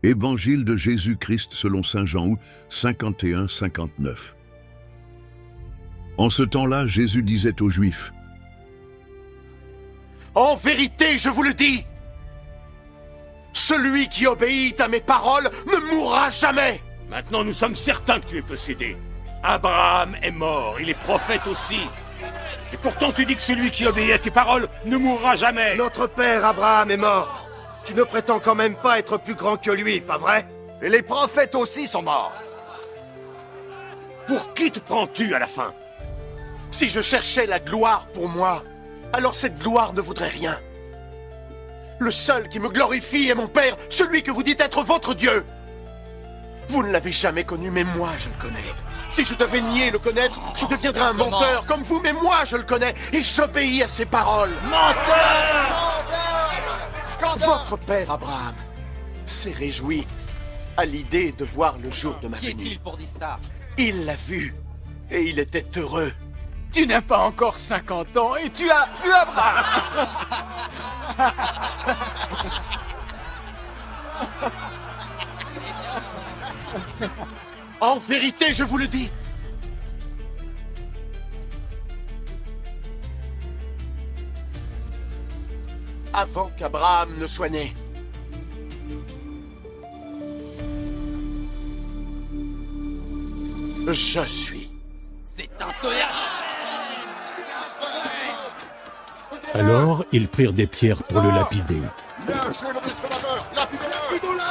Évangile de Jésus-Christ selon saint Jean 51-59. En ce temps-là, Jésus disait aux Juifs: En vérité, je vous le dis, celui qui obéit à mes paroles ne mourra jamais. Maintenant, nous sommes certains que tu es possédé. Abraham est mort, et les prophètes aussi. Et pourtant, tu dis que celui qui obéit à tes paroles ne mourra jamais. Notre père Abraham est mort. Tu ne prétends quand même pas être plus grand que lui, pas vrai? Et les prophètes aussi sont morts. Pour qui te prends-tu à la fin? Si je cherchais la gloire pour moi, alors cette gloire ne vaudrait rien. Le seul qui me glorifie est mon Père, celui que vous dites être votre Dieu. Vous ne l'avez jamais connu, mais moi je le connais. Si je devais nier le connaître, je deviendrais un menteur comme vous, mais moi je le connais et j'obéis à ses paroles. Menteur! Votre père Abraham s'est réjoui à l'idée de voir le jour de ma venue. Qui est-il pour dire ça? Il l'a vu et il était heureux. Tu n'as pas encore 50 ans et tu as vu Abraham. En vérité, je vous le dis. Avant qu'Abraham ne soit né, je suis. C'est intolérable. Alors, ils prirent des pierres pour le lapider. Lâchez le restaurateur! Lapidez-le! Lapidez-le!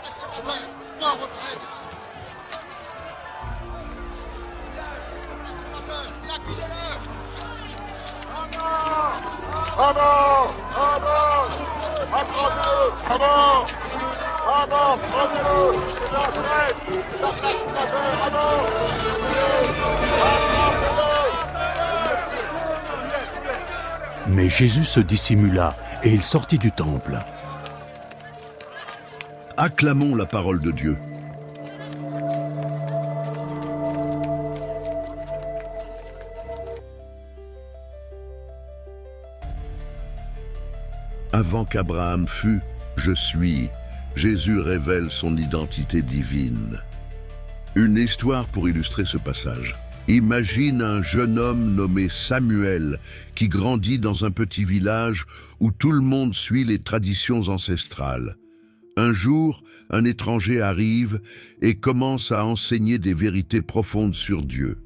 C'est un restaurateur! En retraite! Lâchez le restaurateur! Lapidez-le! À mort! À mort! Attrapez-le! À mort! À mort! Prenez-le! C'est la retraite! C'est un restaurateur! À mort! Attrapez-le! Mais Jésus se dissimula et il sortit du temple. Acclamons la parole de Dieu. Avant qu'Abraham fût, je suis. Jésus révèle son identité divine. Une histoire pour illustrer ce passage. Imagine un jeune homme nommé Samuel qui grandit dans un petit village où tout le monde suit les traditions ancestrales. Un jour, un étranger arrive et commence à enseigner des vérités profondes sur Dieu.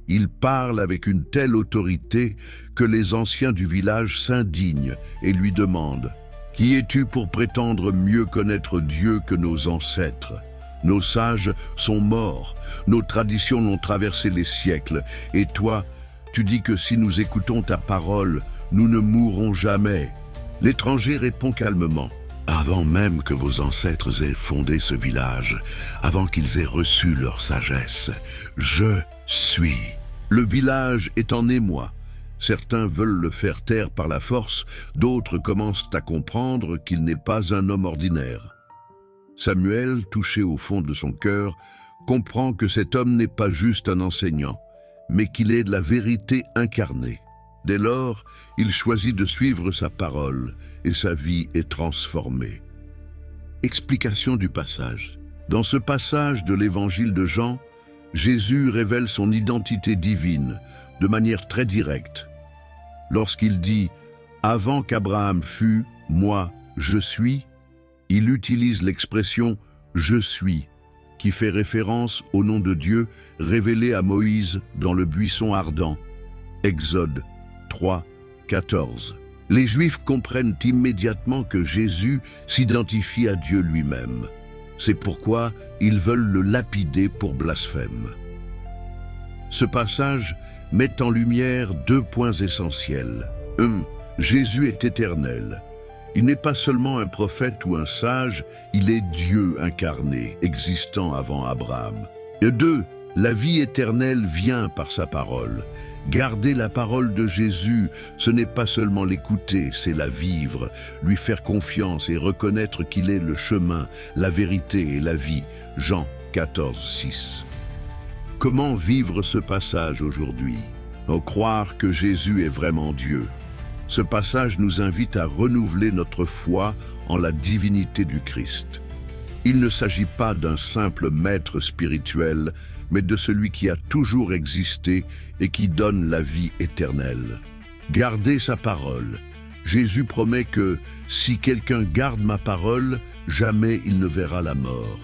Il parle avec une telle autorité que les anciens du village s'indignent et lui demandent: « Qui es-tu pour prétendre mieux connaître Dieu que nos ancêtres ? Nos sages sont morts, nos traditions l'ont traversé les siècles, et toi, tu dis que si nous écoutons ta parole, nous ne mourrons jamais. » L'étranger répond calmement: « Avant même que vos ancêtres aient fondé ce village, avant qu'ils aient reçu leur sagesse, je suis. Le village est en émoi. Certains veulent le faire taire par la force, d'autres commencent à comprendre qu'il n'est pas un homme ordinaire. » Samuel, touché au fond de son cœur, comprend que cet homme n'est pas juste un enseignant, mais qu'il est de la vérité incarnée. Dès lors, il choisit de suivre sa parole et sa vie est transformée. Explication du passage. Dans ce passage de l'évangile de Jean, Jésus révèle son identité divine de manière très directe. Lorsqu'il dit « Avant qu'Abraham fût, moi, je suis », il utilise l'expression « je suis » qui fait référence au nom de Dieu révélé à Moïse dans le buisson ardent. Exode 3, 14. Les Juifs comprennent immédiatement que Jésus s'identifie à Dieu lui-même. C'est pourquoi ils veulent le lapider pour blasphème. Ce passage met en lumière deux points essentiels. 1. Jésus est éternel. Il n'est pas seulement un prophète ou un sage, il est Dieu incarné, existant avant Abraham. Et 2. La vie éternelle vient par sa parole. Garder la parole de Jésus, ce n'est pas seulement l'écouter, c'est la vivre, lui faire confiance et reconnaître qu'il est le chemin, la vérité et la vie. Jean 14, 6. Comment vivre ce passage aujourd'hui? Croire que Jésus est vraiment Dieu. Ce passage nous invite à renouveler notre foi en la divinité du Christ. Il ne s'agit pas d'un simple maître spirituel, mais de celui qui a toujours existé et qui donne la vie éternelle. Gardez sa parole. Jésus promet que si quelqu'un garde ma parole, jamais il ne verra la mort.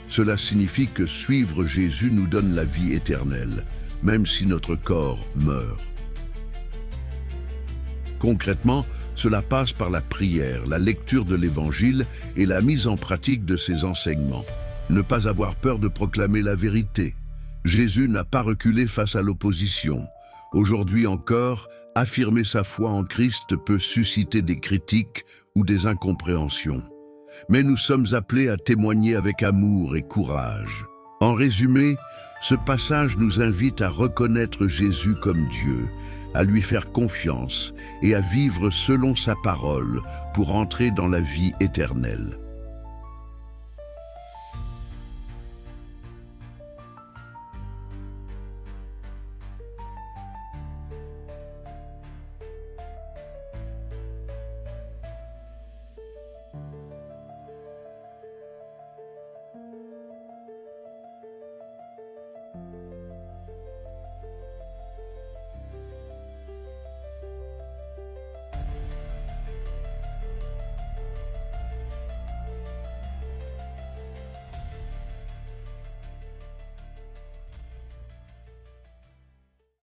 Cela signifie que suivre Jésus nous donne la vie éternelle, même si notre corps meurt. Concrètement, cela passe par la prière, la lecture de l'Évangile et la mise en pratique de ses enseignements. Ne pas avoir peur de proclamer la vérité. Jésus n'a pas reculé face à l'opposition. Aujourd'hui encore, affirmer sa foi en Christ peut susciter des critiques ou des incompréhensions. Mais nous sommes appelés à témoigner avec amour et courage. En résumé, ce passage nous invite à reconnaître Jésus comme Dieu, à lui faire confiance et à vivre selon sa parole pour entrer dans la vie éternelle.